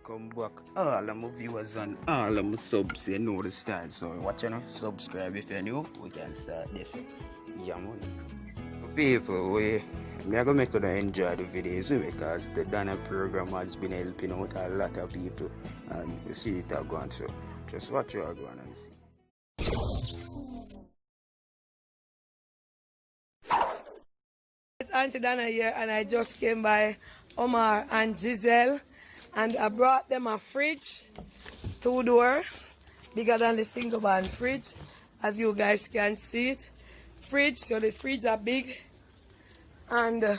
Welcome back, all of my viewers and all of my subs. You know the style, so watch you know, subscribe if you're new. We can start this. Yeah, man. People, I'm gonna make you enjoy the videos because the Donna program has been helping out a lot of people, and you see it going. So just watch you going and see. It's Auntie Donna here, and I just came by Omar and Giselle, and I brought them a fridge, 2-door, bigger than the single band fridge, as you guys can see it. Fridge, so the fridge are big, and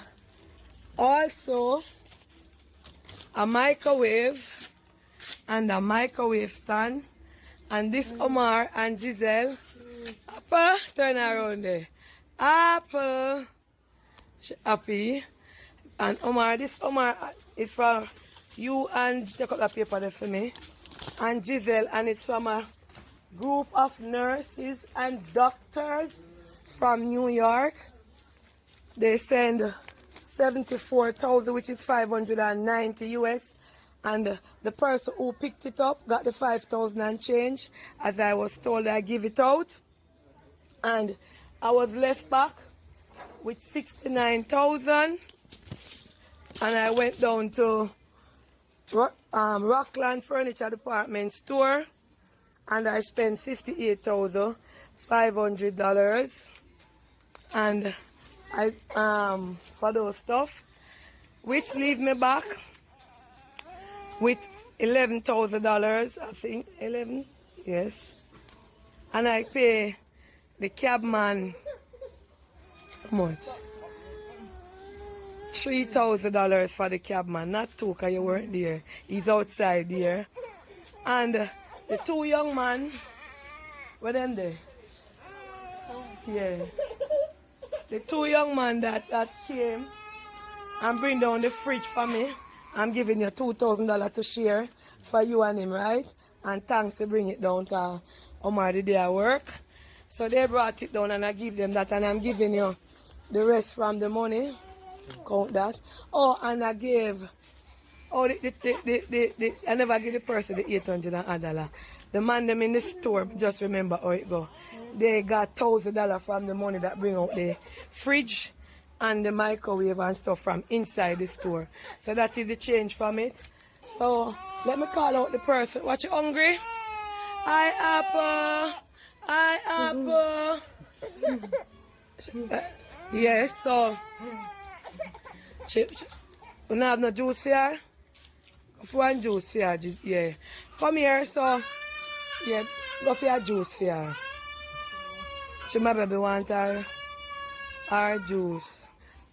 also a microwave and a microwave stand. And this Omar and Giselle, Apple, turn around there. Apple, she happy. And Omar, this Omar is for you, and take out the paper there for me. And Giselle, and it's from a group of nurses and doctors from New York. They send 74,000, which is 590 US. And the person who picked it up got the 5,000 and change. As I was told, I give it out. And I was left back with 69,000. And I went down to Rockland Furniture Department store, and I spent $58,500. And I for those stuff, which leave me back with $11,000, I think. 11, yes. And I pay the cabman how much? $3,000 for the cabman, not two, because you weren't there. He's outside there. And the two young men, where them there? Yeah. The two young men that came and bring down the fridge for me. I'm giving you $2,000 to share for you and him, right? And thanks to bring it down because Omar did their work. So they brought it down and I give them that, and I'm giving you the rest from the money. Count that. Oh, and I gave, I never give the person the $800. The man them in the store, just remember how it go. They got $1,000 from the money that bring out the fridge and the microwave and stuff from inside the store. So that is the change from it. So let me call out the person. What, you hungry? Hi, Apple. Hi, Apple. Yes, so you don't have no juice for her? For one juice for her, yeah. Come here, so yeah, go for your juice for her. She my baby want her juice.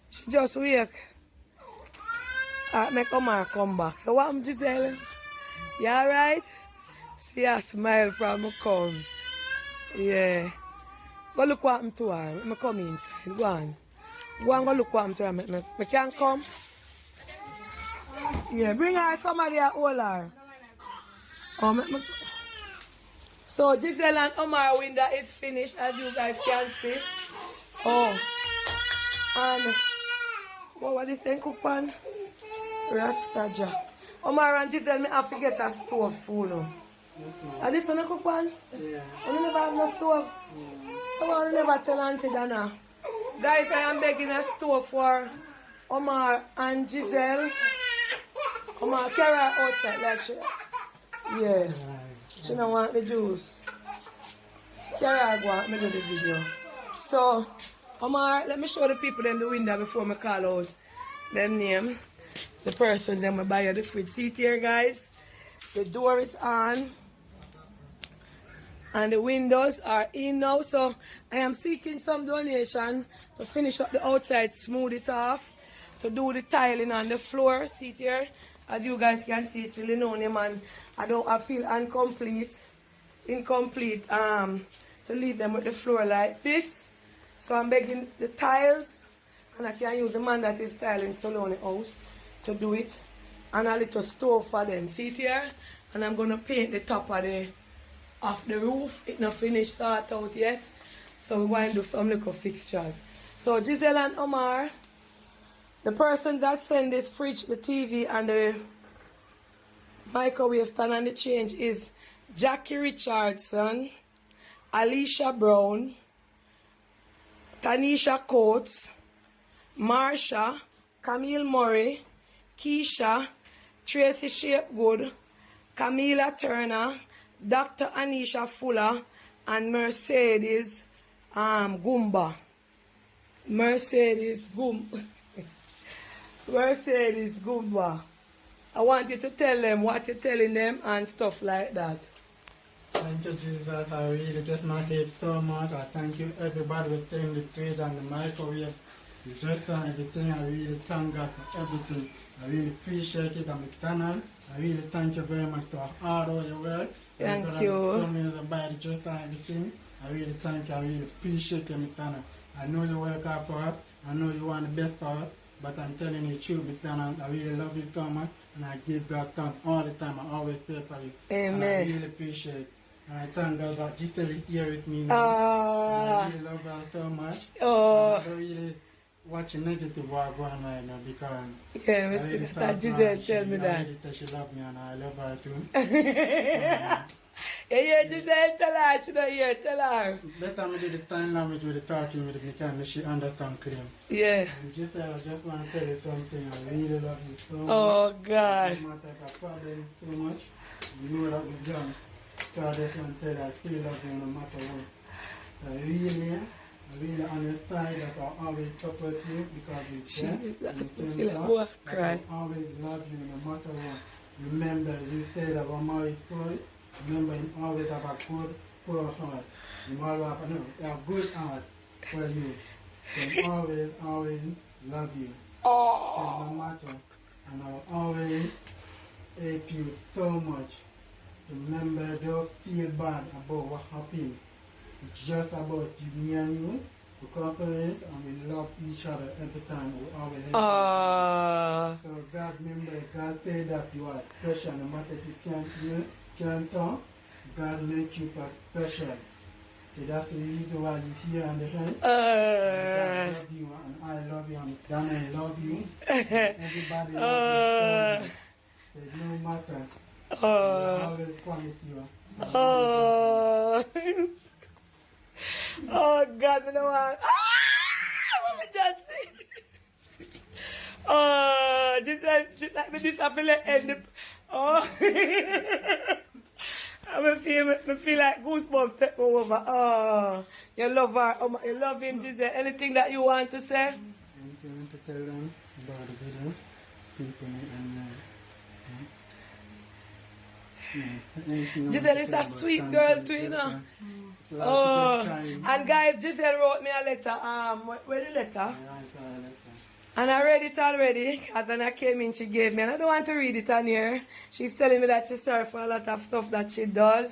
She just wake. Make Omar come back. So what am Giselle? You alright? See a smile from me come. Yeah. Go look what I'm to her. Me come inside. Go on. Go and go look what I'm to her. Me can come. Yeah, bring her somebody and hold her. Oh, me. So Giselle and Omar window is finished, as you guys can see. Oh. And what this thing cook pan? Rastaja. Omar and Giselle, me have to get a stove full. And this one a cook pan? Yeah. You never have no stove? Yeah. So I never tell Auntie Donna. Guys, I am begging a stove for Omar and Giselle. Omar, carry her outside like she. Yeah. She don't want the juice. Carry her go out, me do the video. So, Omar, let me show the people them the window before me call out them name. The person them will buy you the fridge. See it here, guys. The door is on. And the windows are in now. So, I am seeking some donation to finish up the outside, smooth it off, to do the tiling on the floor. See it here. As you guys can see, it's linoleum, and I feel incomplete to leave them with the floor like this. So I'm begging the tiles, and I can use the man that is tiling Salone house to do it. And a little stove for them. See it here? And I'm gonna paint the top of the roof. It's not finished, sort out yet. So we're going to do some little fixtures. So Giselle and Omar, the person that sent this fridge, the TV, and the microwave stand and the change is Jackie Richardson, Alicia Brown, Tanisha Coates, Marsha, Camille Murray, Keisha, Tracy Shapegood, Camila Turner, Dr. Anisha Fuller, and Mercedes Gumba. Mercedes Gumba. I want you to tell them what you're telling them and stuff like that. Thank you, Jesus. I really get my head so much. I thank you, everybody, for taking the trade and the microwave, the dresser, everything. I really thank God for everything. I really appreciate it. I'm McDonald. I really thank you very much for all your work. Thank you. To buy the dresser and everything. I really thank you. I really appreciate you, McDonald. I know you work hard for us. I know you want the best for us. But I'm telling you the truth, McDonald. I really love you so much. And I give God thanks all the time. I always pray for you. Amen. And I really appreciate it. And I thank God that Giselle is here with me now. I really love her so much. I don't really watch negative war going right now because yeah, I really that Giselle tell me that. I really tell she love me and I love her too. Yeah, Giselle, tell her, she don't hear, tell her. Better me do the sign language with the talking with me because she understand clear. Yeah. And Giselle, I just want to tell you something. I really love you so much. Oh, God. No matter if I problem so much, you know that we've done. So I just want to tell you, I still love you no matter what. I really on your side that I always support you because it's there. I always love you no matter what. Remember, you said that I'm always for it. Remember, you always have a good, poor heart. You always have a good heart for you. So always love you. Oh. No matter. And I'll always help you so much. Remember, don't feel bad about what happened. It's just about you, me and you. We cooperate and we love each other every time. We always help. So God, remember, God said that you are special. No matter if you can't talk, God make you for special. So that's the reason why you're here on the head. God love you and I love you and Donna love you. Everybody loves you. So it no matter. I always promise you. Oh God, I don't want. What me just say? Just like me this, I feel like end up. I feel like goosebumps take me over. You love her. You love him, Giselle. Anything that you want to say? Anything to tell them about the video? People and Giselle is a sweet girl too, you know. And guys, Giselle wrote me a letter. Where the letter? And I read it already. As when I came in, she gave me. And I don't want to read it on here. She's telling me that she's sorry for a lot of stuff that she does.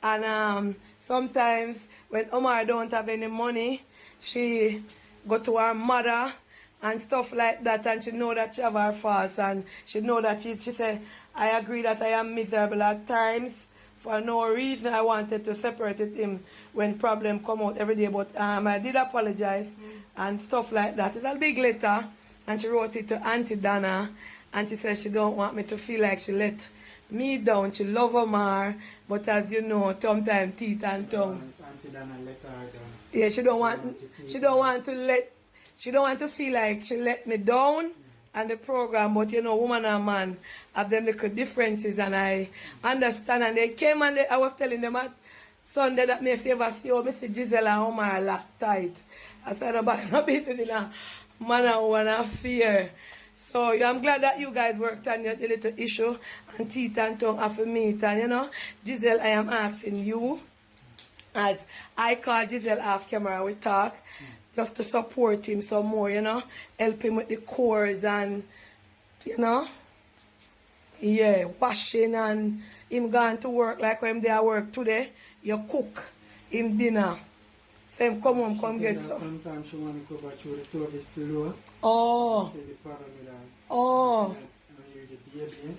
And sometimes when Omar don't have any money, she go to her mother and stuff like that. And she know that she have her faults. And she know that she said, I agree that I am miserable at times. For no reason I wanted to separate him when problem come out every day. But I did apologize and stuff like that. It's a big letter. And she wrote it to Auntie Donna. And she said she don't want me to feel like she let me down. She love Omar. But as you know, sometimes teeth and tongue. Auntie Donna let her down. Yeah, she don't want to feel like she let me down. And the program, but you know, woman and man have them little differences, and I understand. And they came and I was telling them at Sunday that me favor see how Mr. Giselle and Omar locked tight. I said about not being in a man and woman and fear. So I'm glad that you guys worked on the little issue and teeth and tongue after meet. And you know, Giselle, I am asking you, as I call Giselle off camera, we talk. Just to support him some more, you know. Help him with the chores and, you know. Yeah, washing and him going to work like when they are work today. You cook him dinner. So him come home, come get some. Sometimes she want to go back to the stove is slow. Oh. Oh.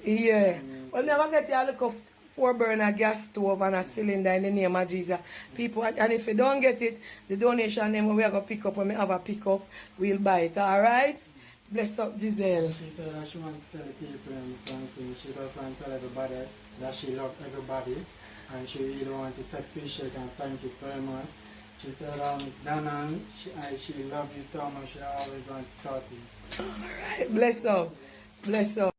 Yeah. Well, never get you look of 4-burner gas stove and a cylinder in the name of Jesus. People, and if you don't get it, the donation name we are going to pick up when we have a pick up, we'll buy it, alright? Bless up Giselle. She said that she wants to tell the people and something. She just want to tell everybody that she loves everybody and she really want to take pictures and thank you very much. She said, Donna, she loves you so much, she always wants to talk to you. Alright, bless up. Bless up.